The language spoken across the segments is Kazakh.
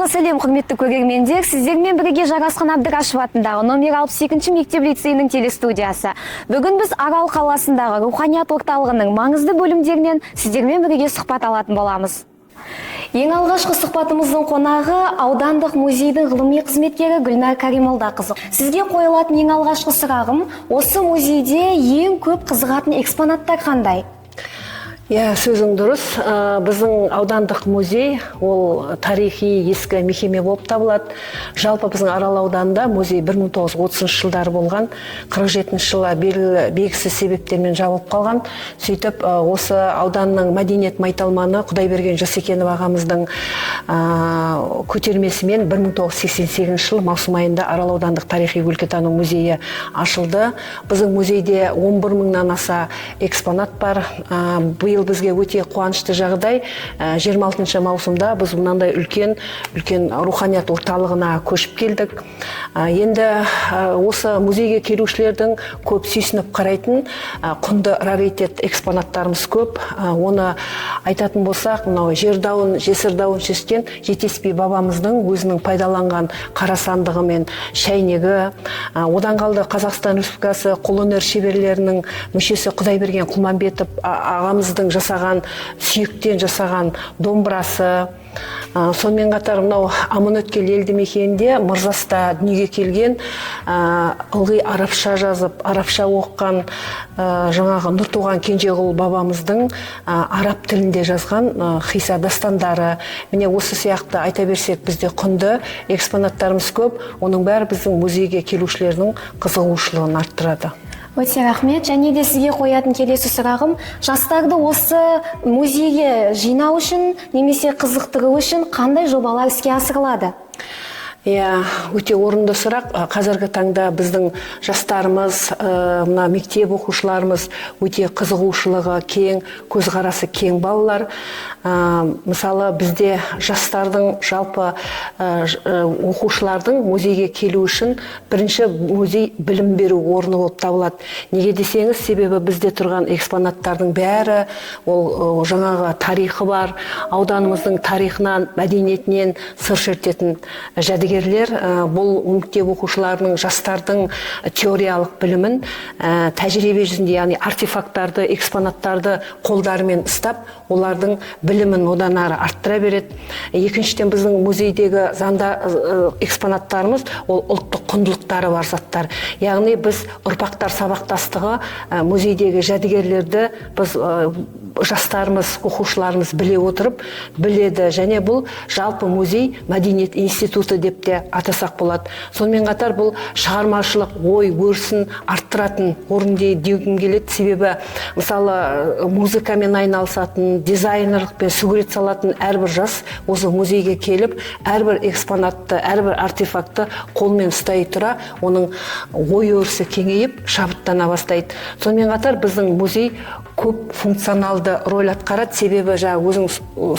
Барлығы сәлем құрметті көрермендер. Сіздермен бірге Жарасқан Әбдірашев атындағы номер 62-ші мектеп лицейінің телестудиясы. Бүгін біз Арал қаласындағы руханият орталығының маңызды бөлімдерінен сіздермен бірге сұхбат алатын боламыз. Ең алғашқы сұхбатымыздың қонағы аудандық музейдің ғылыми қызметкері Гүлнар Каримолдақызы. Сізге қойылатын ең алғашқы сұрағым, осы музейде ең көп қызығатын экспонаттар қандай? Сөзің дұрыс. Біздің аудандық музей ол тарихи ескі мекеме болып табылады. Жалпы біздің Арал ауданында музей 1930 жылдары болған, 47 жылы белгісіз себептермен жабылып қалған. Сөйтіп осы ауданның мәдениет майталманы Құдайберген Жасекенов ағамыздың көтермесімен 1988 жыл маусым айында Арал аудандық тарихи өлкетану музейі ашылды. Біздің музейде 11 мыңнан аса экспонат бар. Биыл бізге өте қуанышты жағдай, 26 маусымда біз мынандай үлкен руханият орталығына көшіп келдік. Енді осы музейге келушілердің көп сүйсініп қарайтын құнды раритет экспонаттарымыз көп. Оны айтатын болсақ, мынау жер дауын, жесір дауын шешкен Жетеспей бабамыздың өзінің пайдаланған қара сандығы мен шәйнегі. Одан қалды Қазақстан Республикасы қолөнер шеберлерінің мүшесі Құдайберген Құлманбетов ағамыздың жасаған, сүйектен жасаған домбырасы. Сонымен қатар мынау Аманөткел елді мекенінде Мырзаста дүниеге келген, ылғи арабша жазып, арабша оққан жаңағы Нұртуған Кенжеғұл бабамыздың араб тілінде жазған хиса дастандары. Міне осы сияқты айта берсек, бізде құнды экспонаттарымыз көп. Оның бәрі біздің музейге келушілердің қызығушылығын арттырады. Өте рахмет. Және де сізге қоятын келесі сұрағым, жастарды осы музейге жинау үшін, немесе қызықтыру үшін қандай жобалар іске асырылады? Өте орынды сұрақ. Қазіргі таңда біздің жастарымыз, мына мектеп оқушыларымыз өте қызығушылығы кең, көзқарасы кең балалар. Мысалы, бізде жастардың, жалпы оқушылардың музейге келу үшін бірінші музей білім беру орны болып табылады. Неге десеңіз, себебі бізде тұрған экспонаттардың бәрі ол жаңағы тарихы бар, ауданымыздың тарихынан, мәдениетінен сыр шертетін жәдігерлер. Бұл мектеп оқушыларының, жастардың теориялық білімін тәжірибе жүзінде, яғни артефакттарды, экспонаттарды қолдарымен ұстап, олардың білімін одан ары арттыра береді. Екіншіден, біздің музейдегі заңда экспонаттарымыз ол ұлттық құндылықтары бар заттар. Яғни біз ұрпақтар сабақтастығы музейдегі жәдігерлерді біз жастарымыз, оқушыларымыз біле отырып біледі. Және бұл жалпы музей мәдениет институты деп те атасақ болады. Сонымен қатар бұл шығармашылық ой өрісін арттыратын орын деуім келеді. Себебі мысалы музыкамен айналысатын, дизайнерлікпен сурет салатын әрбір жас осы музейге келіп, әрбір экспонатты, әрбір артефакты қолмен ұстай тұра, оның ой өрісі кеңейіп, шабыттана бастайды. Сонымен қатар біздің музей көп функционалды роль атқарады. Себебі өзің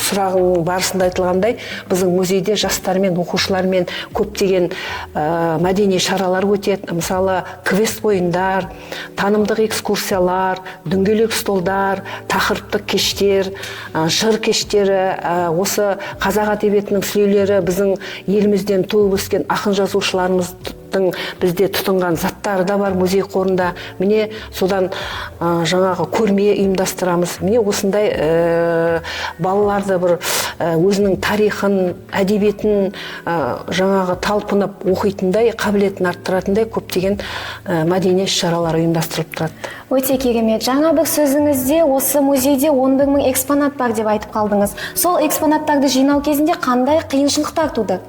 сұрағың барысында айтылғандай, біздің музейде жастармен, оқушылармен көптеген мәдени шаралар өтеді. Мысалы, квест ойындар, танымдық экскурсиялар, дөңгелек столдар, тақырыптық кештер, жыр кештері, осы қазақ әдебиетінің сүлейлері біздің елімізден туып өскен ақын жазушыларымыздың бізде тұтынған заттары да бар музей қорында. Міне содан жаңағы көрме ұйымдастырамыз. Міне осындай балаларды бір өзінің тарихын, әдебиетін жаңағы талпынып оқитындай, қабілетін арттыратындай көптеген мәдени шаралар ұйымдастырылып тұрады. Өте керемет. Жаңа бір сөзіңізде осы музейде 11 мың экспонат бар деп айтып қалдыңыз. Сол экспонаттарды жинау кезінде қандай қиыншылықтар туды?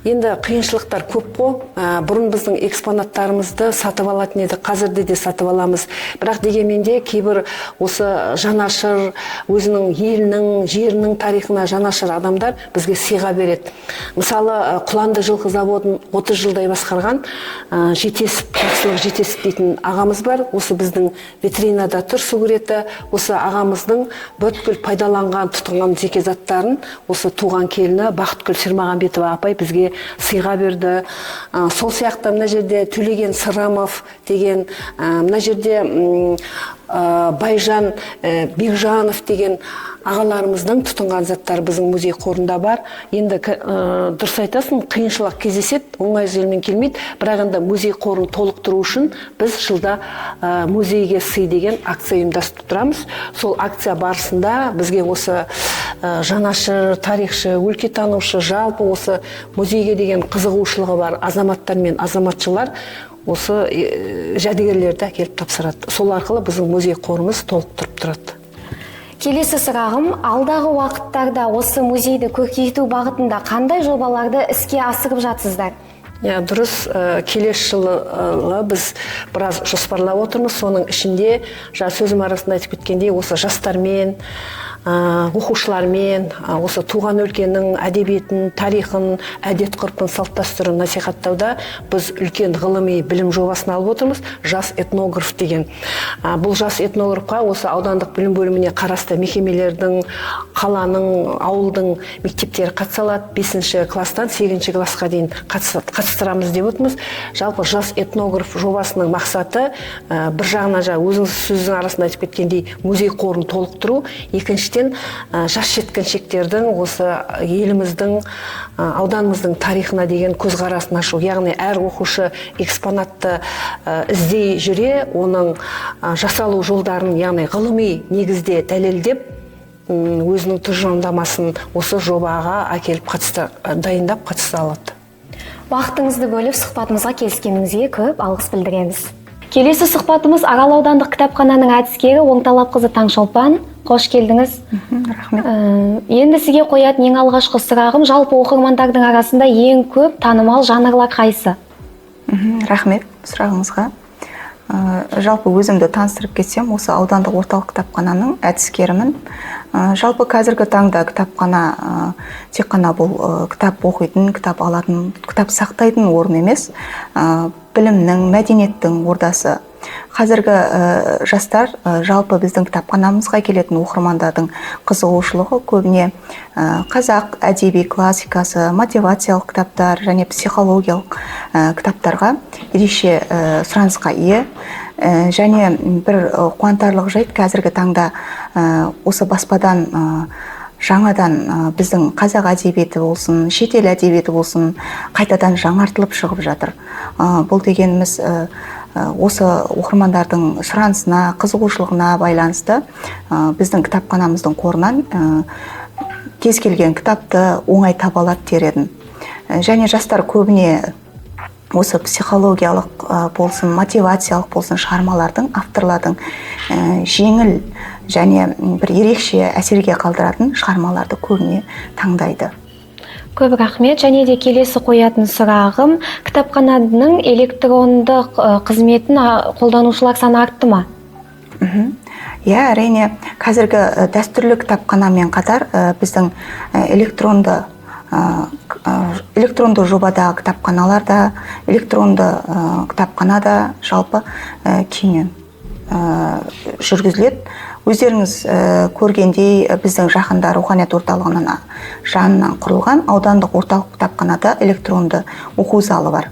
Енді қиыншылықтар көп қой. Бұрын біздің экспонаттарымызды сатып алатын еді, қазірде де сатып аламыз. Бірақ дегенменде кейбір осы жанашыр, өзінің елінің, жерінің тарихына жанашыр адамдар бізге сыйға береді. Мысалы, Құланды жылқы заводын 30 жылдай басқарған Жақсылық Жетесіп дейтін ағамыз бар. Осы біздің витринада тұр суреті. Осы ағамыздың бүткіл пайдаланған, тұтынған жеке заттарын осы туған келіні Бақытгүл Сермағанбетова апай Атабай бізге сыйға берді. Сол сияқты мына жерде Төлеген Сырамов деген, мына жерде Байжан Бекжанов деген ағаларымыздың тұтынған заттар біздің музей қорында бар. Енді дұрыс айтасың, қиыншылық кездеседі, оңай жермен келмейді, бірақ енді музей қорын толықтыру үшін біз жылда музейге сый деген акция ұйымдастырып тұрамыз. Сол акция барысында бізге осы жанашыр, тарихшы, өлкетанушы, жалпы осы музейге деген қызығушылығы бар азаматтар мен азаматшылар осы жәдігерлерді әкеліп тапсырады. Сол арқылы біздің музей қорымыз толықтырып тұрады. Келесі сұрағым, алдағы уақыттарда осы музейді көркейту бағытында қандай жобаларды іске асырып жатсыздар? Дұрыс, келесі жылы біз біраз жоспарлап отырмыз. Соның ішінде, сөзім арасында айтып кеткендей, осы жастармен, оқушылармен, осы туған өлкенің әдебиетін, тарихын, әдет ғұрпын, салт дәстүрін насихаттауда біз үлкен ғылыми білім жобасын алып отырмыз, жас этнограф деген. Бұл жас этнографқа осы аудандық білім бөліміне қарасты мекемелердің, қаланың, ауылдың мектептері қатыса алады. 5-ші класстан 8-ші классқа дейін қатыстырамыз деп отырмыз. Жалпы жас этнограф жобасының мақсаты бір жағынан өзіңіз сөздің арасында айтып кеткендей музей қорын толықтыру, екіншіден жас жеткіншектердің осы еліміздің, ауданымыздың тарихына деген көзқарасын ашу. Яғни әр оқушы экспонатты іздей жүре, оның жасалу жолдарын, яғни ғылыми негізде дәлелдеп, өзінің тұжырымдамасын осы жобаға әкеліп дайындап қатыса алады. Уақытыңызды бөліп сұхбатымызға келіскеніңізге көп алғыс білдіреміз. Келесі сұхбатымыз Арал аудандық кітапхананың әдіскері Оңталапқызы Таңшолпан. Қош келдіңіз. Рахмет. Енді сізге қоятын ең алғашқы сұрағым, жалпы оқырмандардың арасында ең көп танымал жанрлар қайсы? Рахмет сұрағыңызға. Жалпы өзімді таныстырып кетсем, осы аудандық орталық кітапхананың әдіскерімін. Жалпы қазіргі таңда кітапхана тек қана бұл кітап оқитын, кітап алатын, кітап сақтайтын орын емес, білімнің, мәдениеттің ордасы. Қазіргі жастар жалпы біздің кітапханамызға келетін оқырмандардың қызығушылығы көбіне қазақ әдеби классикасы, мотивациялық кітаптар және психологиялық кітаптарға ерекше сұранысқа ие. Және бір қуантарлық жайт, қазіргі таңда осы баспадан жаңадан біздің қазақ әдебиеті болсын, шетел әдебиеті болсын, қайтадан жаңартылып шығып жатыр. Бұл дегеніміз осы оқырмандардың сұранысына, қызығушылығына байланысты біздің кітапханамыздың қорынан кез келген кітапты оңай таба алады дер едім. Және жастар көбіне осы психологиялық болсын, мотивациялық болсын шығармалардың, авторлардың жеңіл және бір ерекше әсерге қалдыратын шығармаларды көбіне таңдайды. Көп рахмет. Және де келесі қоятын сұрағым, кітапхананың электрондық қызметін қолданушылар саны артты ма? Әрине, қазіргі дәстүрлі кітапханамен қатар біздің электронды жобада кітапханаларда, электронды кітапханада жалпы кеңінен жүргізіледі. Өздеріңіз көргендей, біздің жақында руханият орталығының жанынан құрылған аудандық орталық кітапханада электронды оқу залы бар.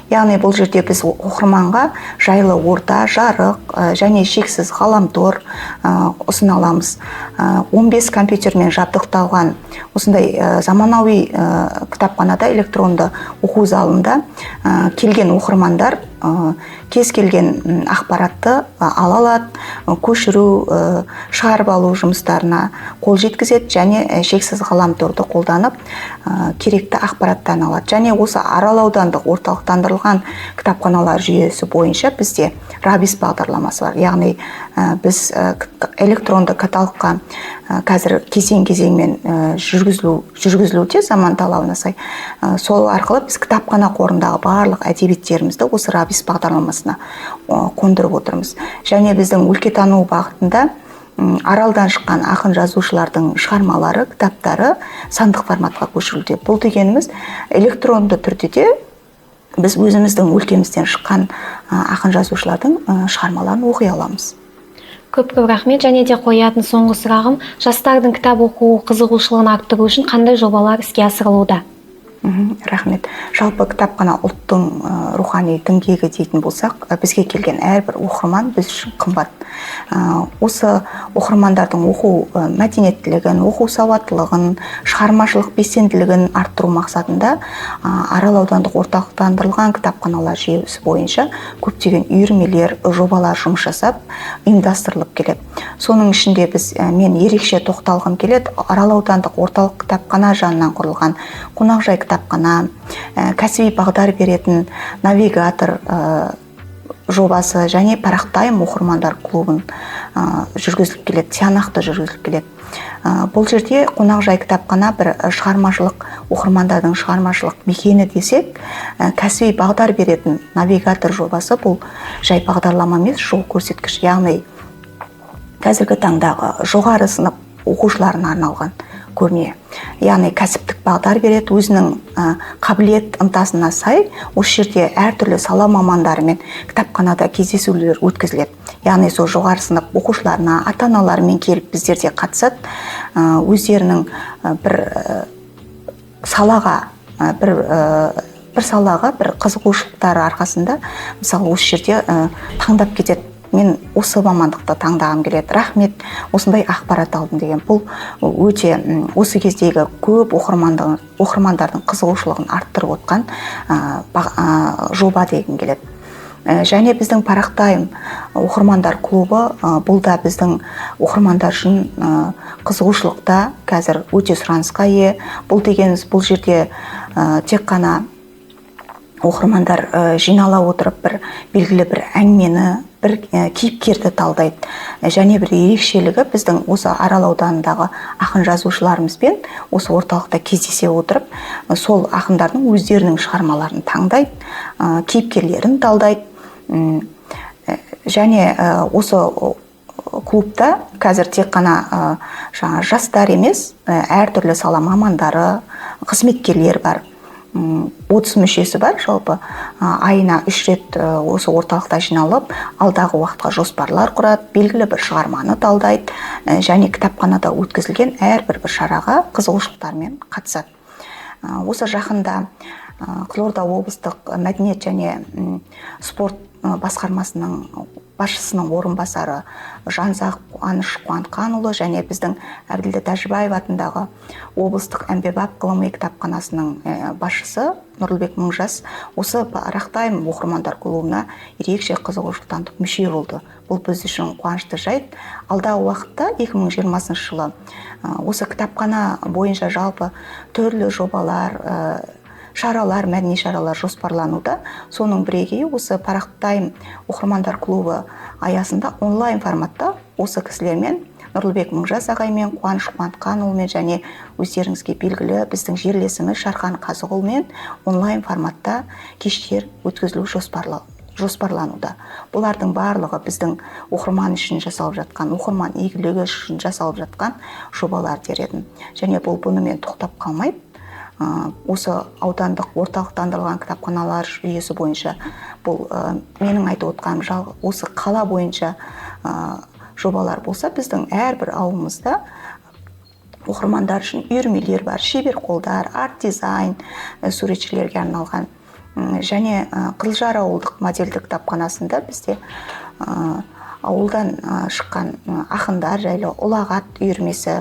Яғни бұл жерде біз оқырманға жайлы орта, жарық және шексіз ғаламтор ұсына аламыз. 15 компьютермен жабдықталған осындай заманауи кітапханада, электронды оқу залында келген оқырмандар кез келген ақпаратты ала алады, көшіру, шығарып алу жұмыстарына қол жеткізеді және шексіз ғаламторды қолданып керекті ақпараттан алады. Және осы Арал аудандық орталықтандырылған кітапханалар жүйесі бойынша бізде Рабис бағдарламасы бар. Яғни біз электронды каталогқа қазір кезең-кезеңмен жүргізілуде заман талабына сай. Сол арқылы біз кітапхана қорындағы барлық әдебиеттерімізді осы Рабис бағдарламасына қондырып отырмыз. Және біздің өлкетану бағытында Аралдан шыққан ақын жазушылардың шығармалары, кітаптары сандық форматқа көшірілуде. Бұл дегеніміз электронды түрде де біз өзіміздің өлкемізден шыққан ақын жазушылардың шығармаларын оқи аламыз. Көп рахмет. Және де қоятын соңғы сұрағым, жастардың кітап оқу қызығушылығын арттыру үшін қандай жобалар іске асырылуда? Рахмет. Жалпы кітапхана ұлттың рухани діңгегі дейтін болсақ, бізге келген әрбір оқырман біз үшін қымбат. Осы оқырмандардың оқу мәдениеттілігін, оқу сауаттылығын, шығармашылық белсенділігін арттыру мақсатында Арал аудандық орталықтандырылған кітапханалар жүйесі бойынша көптеген үйірмелер, жобалар жұмыс жасап, ұйымдастырылып келеді. Соның ішінде мен ерекше тоқталғым келеді. Арал аудандық орталық кітапхана жанынан құрылған қонақжай кітапхана, кәсіби бағдар беретін навигатор жобасы және Парақтайым оқырмандар клубын жүргізіліп келеді, тиянақты жүргізіліп келеді. Бұл жерде қонақжай кітапхана бір шығармашылық, оқырмандардың шығармашылық мекені десек, кәсіби бағдар беретін навигатор жобасы бұл жай бағдарлама емес, жол көрсеткіш, яғни қазіргі таңдағы жоғары сынып оқушыларына арналған көрме. Яғни кәсіптік бағдар береді, өзінің қабілет ынтасына сай, осы жерде әртүрлі сала мамандарымен кітапханада кездесулер өткізіледі. Яғни сол жоғары сынып оқушыларына, ата-аналарымен келіп біздерде қатысады, өздерінің бір салаға, бір қызығушылықтары арқасында, мысалы осы жерде таңдап кетеді. Мен осы мамандықты таңдағым келеді. Рахмет, осындай ақпарат алдым деген. Бұл өте осы кездегі көп оқырмандардың қызығушылығын арттырып отқан жоба деген келеді. Және біздің Парақтайым оқырмандар клубы, бұл да біздің оқырмандар үшін қызығушылықта қазір өте сұранысқа ие. Бұл дегеніміз, бұл жерде тек қана оқырмандар жинала отырып бір белгілі бір әңгімені, бір кейіпкерді талдайды. Және бір ерекшелігі біздің осы Арал ауданындағы ақын жазушыларымызбен осы орталықта кездесе отырып, сол ақындардың өздерінің шығармаларын таңдайды, кейіпкерлерін талдайды. Және осы клубта қазір тек қана жастар емес, әртүрлі сала мамандары, қызметкерлер бар. 30 мүшесі бар, жалпы айына 3 рет осы орталықта жиналып, алдағы уақытқа жоспарлар құрады, белгілі бір шығарманы талдайды, және кітапханада өткізілген әрбір бір шараға қызығушылықтармен қатысады. Осы жақында Қызылорда облыстық мәдениет және спорт басқармасының басшысының орынбасары Жанзақ Қуаныш Қуанқанұлы және біздің Әбділда Тәжібаев атындағы облыстық әмбебап ғылыми кітапханасының басшысы Нұрлыбек Мыңжас осы Парақтайым оқырмандар клубына ерекше қызығушылық танытып мүше болды. Бұл біз үшін қуанышты жайт. Алдағы уақытта 2020 жылы осы кітапхана бойынша жалпы түрлі жобалар, шаралар, мәдени шаралар жоспарлануда. Соның бірегейі осы Парақтайым оқырмандар клубы аясында онлайн форматта осы кісілермен, Нұрлыбек Мыңжас ағаймен, Қуаныш Қуанқанұлымен және өздеріңізге белгілі біздің жерлесіміз Шархан Қазығұлмен онлайн форматта кештер өткізілу жоспарлануда. Бұлардың барлығы біздің оқырман үшін жасалып жатқан, оқырман игілігі үшін жасалып жатқан жобалар дер едім. Және бұл бұнымен тоқтап қалмайды. Осы аудандық орталықтандырылған кітапханалар жүйесі бойынша бұл менің айтып отырғаным осы қала бойынша жобалар болса, біздің әрбір ауылымызда оқырмандар үшін үйірмелер бар, шебер қолдар, арт-дизайн суретшілерге арналған. Және Қызылжар ауылдық модельдік кітапханасында бізде ауылдан шыққан ақындар жайлы ұлағат үйірмесі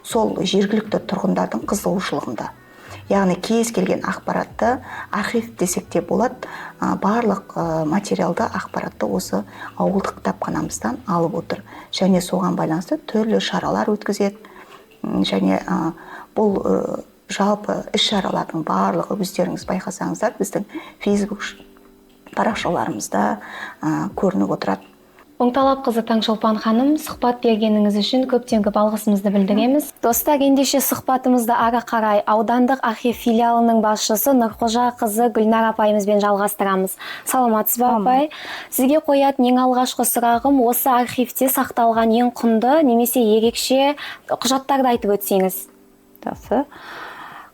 сол жергілікті тұрғындардың қызығушылығында. Яғни кез келген ақпаратты архив десек те болады, барлық материалды ақпаратты осы ауылдық кітапханамыздан алып отыр. Және соған байланысты түрлі шаралар өткізеді. Және бұл жалпы іс-шаралардың барлығы өздеріңіз байқасаңыздар біздің Facebook парақшаларымызда көрініп отырады. Оңталапқызы Таңшолпан ханым, сұхбат бергеніңіз үшін көптен көп алғысымызды білдіреміз. Достар, ендеше сұхбатымызды ары қарай аудандық архив филиалының басшысы Нұрқожа қызы Гүлнар апайымызбен жалғастырамыз. Саламатсыз ба апай? Сізге қоятын ең алғашқы сұрағым, осы архивте сақталған ең құнды немесе ерекше құжаттарды айтып өтсеңіз. Жақсы.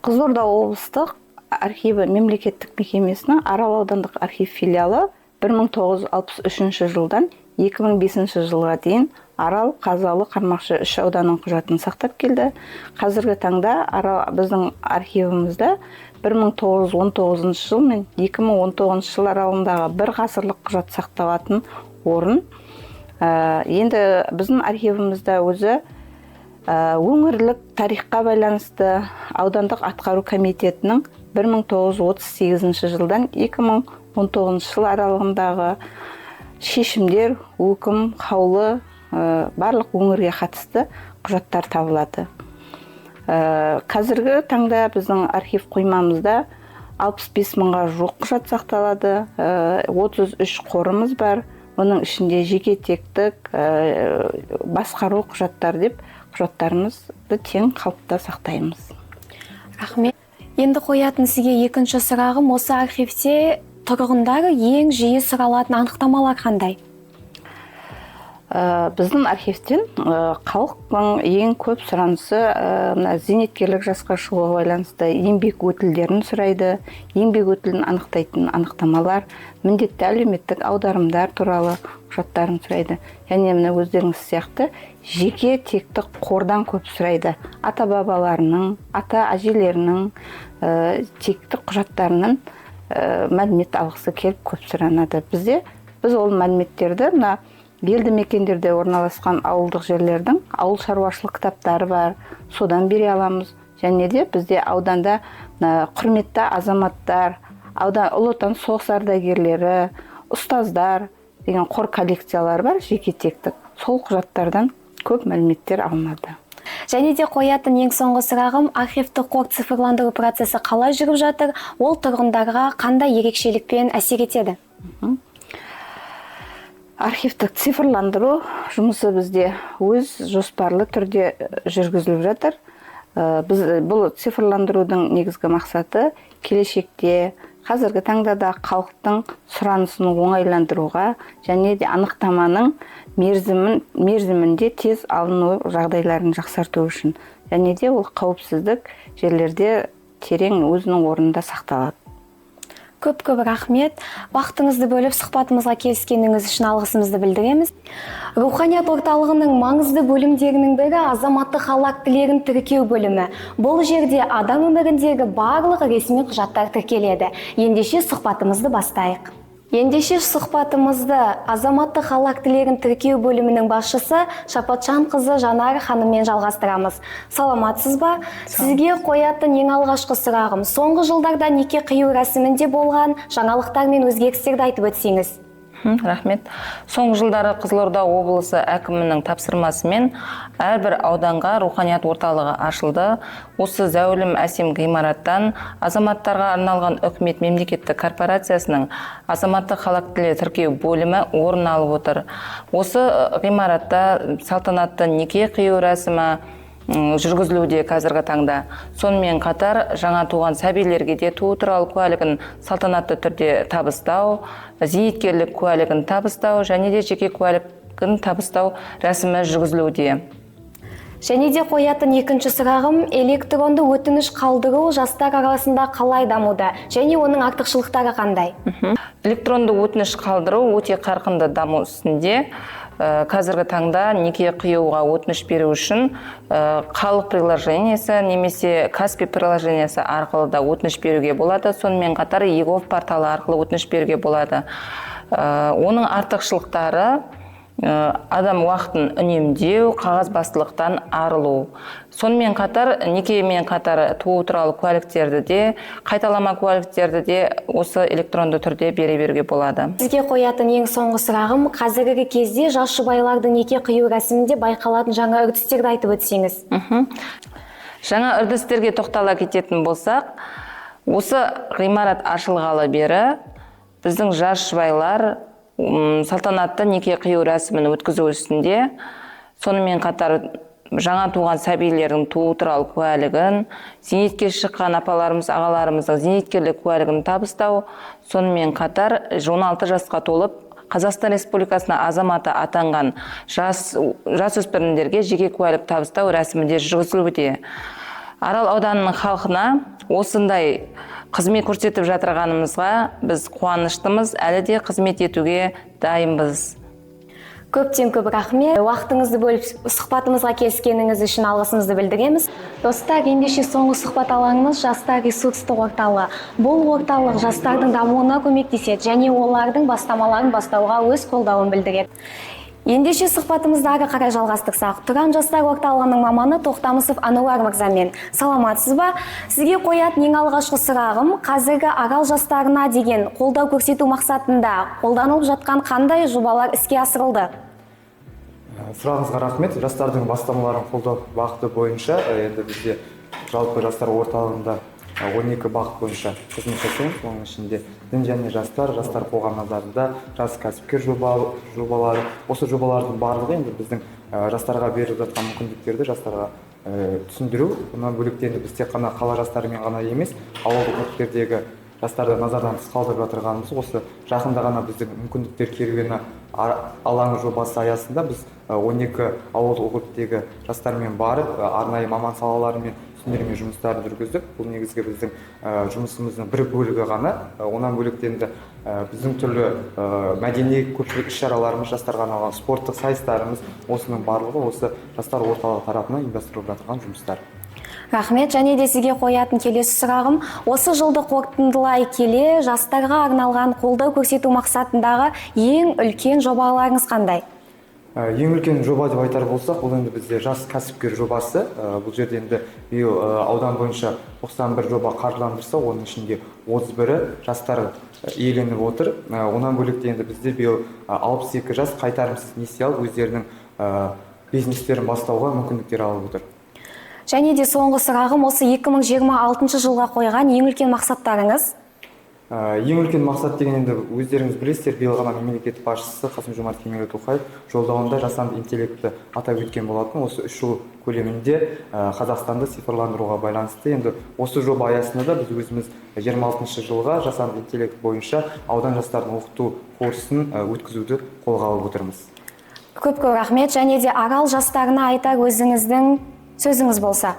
Қызылорда облыстық архиві мемлекеттік мекемесінің Арал аудандық архив филиалы 1963 жылдан 2005 жылға дейін Арал, Қазалы, Қармақшы 3 ауданның құжатын сақтап келді. Қазіргі таңда біздің архивімізде 1919 жыл мен 2019 жыл аралығындағы бір ғасырлық құжат сақталатын орын. Енді біздің архивімізде өзі өңірлік тарихқа байланысты аудандық атқару комитетінің 1938 жылдан 2019 жыл аралығындағы шешімдер, өкім, қаулы барлық өңірге қатысты құжаттар табылады. Қазіргі таңда біздің архив қоймамызда 65 мыңға жуық құжат сақталады, 33 қорымыз бар. Оның ішінде жеке тектік, басқару құжаттар деп құжаттарымызды тең қалыпта сақтаймыз. Рахмет. Енді қоятын сізге екінші сұрағым, осы архивте тұрғындар ең жиі сұралатын анықтамалар қандай? Біздің архивтен халықтың ең көп сұранысы зейнеткерлік жасқа шығуға байланысты еңбек өтілдерін сұрайды. Еңбек өтілін анықтайтын анықтамалар, міндетті әлеуметтік аударымдар туралы құжаттарын сұрайды. Және мына өздеріңіз сияқты жеке тектік қордан көп сұрайды. Ата-бабаларының, ата-әжелерінің тектік құжаттарының мәлімет алғысы келіп көп сұранады. Біз ол мәліметтерді елді мекендерде орналасқан ауылдық жерлердің ауыл шаруашылық кітаптары бар, содан бере аламыз. Және де бізде ауданда құрметті азаматтар, Ұлы Отан соғыс ардагерлері, ұстаздар деген қор коллекциялары бар, жеке тектік. Сол құжаттардан көп мәліметтер алынады. Және де қоятын ең соңғы сұрағым, архивтік қор цифрландыру процесі қалай жүріп жатыр, ол тұрғындарға қандай ерекшелікпен әсер етеді? Архивтік цифрландыру жұмысы бізде өз жоспарлы түрде жүргізіліп жатыр. Бұл цифрландырудың негізгі мақсаты келешекте, қазіргі таңда да халықтың сұранысын оңайландыруға және де анықтаманың мерзімінде тез алыну жағдайларын жақсарту үшін. Және де ол қауіпсіздік жерлерде терең өзінің орнында сақталады. Көп рахмет. Вақытыңызды бөліп сұхбатымызға келіскеніңіз үшін алғысымызды білдіреміз. Руханият орталығының маңызды бөлімдерінің бірі азаматтық хал актілерін тіркеу бөлімі. Бұл жерде адам өміріндегі барлық ресми құжаттар тіркеледі. Ендеше сұхбатымызды бастайық. Азаматтық хал актілерін тіркеу бөлімінің басшысы Шапатжан қызы Жанар ханыммен жалғастырамыз. Саламатсыз ба? Сізге қоятын ең алғашқы сұрағым, соңғы жылдарда неке қию рәсімінде болған жаңалықтар мен өзгерістерді айтып өтсеңіз. Рахмет. Соңғы жылдары Қызылорда облысы әкімінің тапсырмасымен әрбір ауданға руханият орталығы ашылды. Осы зәулім әсем ғимараттан азаматтарға арналған үкімет мемлекеттік корпорациясының азаматтық хал актілер тіркеу бөлімі орын алып отыр. Осы ғимаратта салтанатты неке қию рәсімі жүргізілуде қазіргі таңда. Сонымен қатар жаңа туған сәбилерге де туу туралы куәлігін салтанатты түрде табыстау, зейнеткерлік куәлігін табыстау және де жеке куәлігін табыстау рәсімі жүргізілуде. Және де қоятын екінші сұрағым, электронды өтініш қалдыру жастар арасында қалай дамуда және оның артықшылықтары қандай? Электронды өтініш қалдыру өте қарқынды даму үстінде. Қазіргі таңда неке қиюға өтініш беру үшін халық приложениесі немесе Каспи приложениесі арқылы да өтініш беруге болады. Сонымен қатар егов порталы арқылы өтініш беруге болады. Оның артықшылықтары адам уақытын үнемдеу, қағазбастылықтан арылу. Сонымен қатар некемен қатар туу туралы куәліктерді де, қайталама куәліктерді де осы электронды түрде беруге болады. Сізге қоятын ең соңғы сұрағым, қазіргі кезде жас жұбайлардың неке қию рәсімінде байқалатын жаңа үрдістерді айтып өтсеңіз. Жаңа үрдістерге тоқтала кететін болсақ, осы ғимарат ашылғалы бері біздің жас жұбайлар салтанатты неке қию рәсімін өткізу үстінде, сонымен қатар жаңа туған сәбилердің туу туралы куәлігін, зейнетке шыққан апаларымыз, ағаларымыздың зейнеткерлік куәлігін табыстау, сонымен қатар 16 жасқа толып Қазақстан Республикасына азаматы атанған жасөспірімдерге жеке куәлік табыстау рәсімінде жүргізілуде. Арал ауданының халқына осындай қызмет көрсетіп жатырғанымызға біз қуаныштымыз, әлі де қызмет етуге дайынбыз. Көптен көп рахмет. Уақытыңызды бөліп сұхбатымызға келіскеніңіз үшін алғысымызды білдіреміз. Достар, ендеше соңғы сұхбат алаңымыз жастар ресурстық орталығы. Бұл орталық жастардың дамуына көмектеседі және олардың бастамаларын бастауға өз қолдауын білдіреді. Ендеше сұхбатымызды ары қарай жалғастырсақ, Тұран жастар орталығының маманы Тоқтамысов Ануар мырзамен. Саламатсыз ба? Сізге қоятын ең алғашқы сұрағым, қазіргі арал жастарына деген қолдау көрсету мақсатында қолданылып жатқан қандай жобалар іске асырылды? Сұрағыңызға рахмет. Жастардың бастамаларын қолдау бағыты бойынша енді бізде жалпы жастар орталығында 12 бағыт бойынша қызмет жасаймыз. Оның ішінде дін және жастар қоғам назарында, жас кәсіпкер жобалары. Осы жобалардың барлығы енді біздің жастарға беріп жатқан мүмкіндіктерді жастарға түсіндіру. Бұдан бөлек енді біз тек қана қала жастарымен ғана емес, ауылдық округтердегі жастарды назардан тыс қалдырып жатырғанымыз осы жақында ғана біздің мүмкіндіктер керуені алаңы жобасы аясында біз 12 ауылдық округтегі жастармен барып арнайы маман салаларымен түсіндірме жұмыстарын жүргіздік. Бұл негізгі біздің жұмысымыздың бір бөлігі ғана. Онан бөлек енді біздің түрлі мәдени көпшілік іс-шараларымыз, жастарға арналған спорттық сайыстарымыз, осының барлығы осы жастар орталығы тарапынан ұйымдастырылып жатқан жұмыстар. Рахмет. Және де сізге қоятын келесі сұрағым, осы жылды қорытындылай келе жастарға арналған қолдау көрсету мақсатындағы ең үлкен жобаларыңыз қандай? Ең үлкен жоба деп айтар болсақ, бұл енді бізде жас кәсіпкер жобасы. Бұл жерде енді биыл аудан бойынша 91 жоба қаржыландырса, оның ішінде 31-і жастар иеленіп отыр. Онан бөлек енді бізде биыл 62 жас қайтарымсыз несие алып өздерінің бизнестерін бастауға мүмкіндіктер алып отыр. Және де соңғы сұрағым, осы 2026 жылға қойған ең үлкен мақсаттарыңыз? Ең үлкен мақсат деген енді өздеріңіз білесіздер, биыл ғана мемлекет басшысы Қасым-Жомарт Кемелұлы Тоқаев жолдауында жасанды интеллектті атап өткен болатын. Осы 3 жыл көлемінде Қазақстанды цифрландыруға байланысты. Енді осы жоба аясында да біз өзіміз 26 жылға жасанды интеллект бойынша аудан жастарын оқыту курсын өткізуді қолға алып отырмыз. Көп рахмет. Және де арал жастарына айтар өзіңіздің сөзіңіз болса?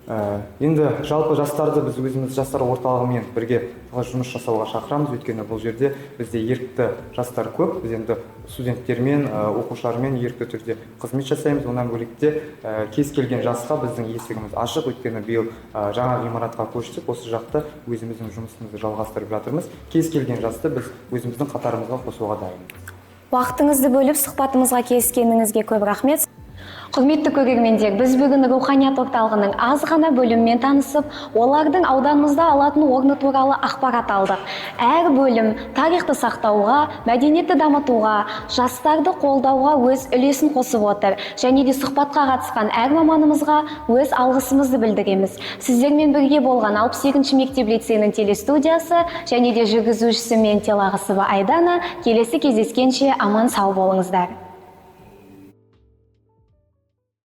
Енді жалпы жастарды біз өзіміз жастар орталығымен бірге жұмыс жасауға шақырамыз. Өйткені бұл жерде бізде ерікті жастар көп. Біз енді студенттермен, оқушылармен ерікті түрде қызмет жасаймыз. Онан бөлікте кез келген жасқа біздің есігіміз ашық. Өйткені биыл жаңа ғимаратқа көштік. Осы жақта өзіміздің жұмысымызды жалғастырып жатырмыз. Кез келген жасты біз өзіміздің қатарымызға қосуға дайынбыз. Уақытыңызды бөліп сұхбатымызға келіскеніңізге көп рахмет. Құрметті көрермендер, біз бүгін руханият орталығының аз ғана бөліммен танысып, олардың ауданымызда алатын орны туралы ақпарат алдық. Әр бөлім тарихты сақтауға, мәдениетті дамытуға, жастарды қолдауға өз үлесін қосып отыр. Және де сұхбатқа қатысқан әр маманымызға өз алғысымызды білдіреміз. Сіздермен бірге болған 62-ші мектеп лицейінің телестудиясы және де жүргізушісі мен Телағысова Айдана. Келесі кездескенше аман сау болыңыздар.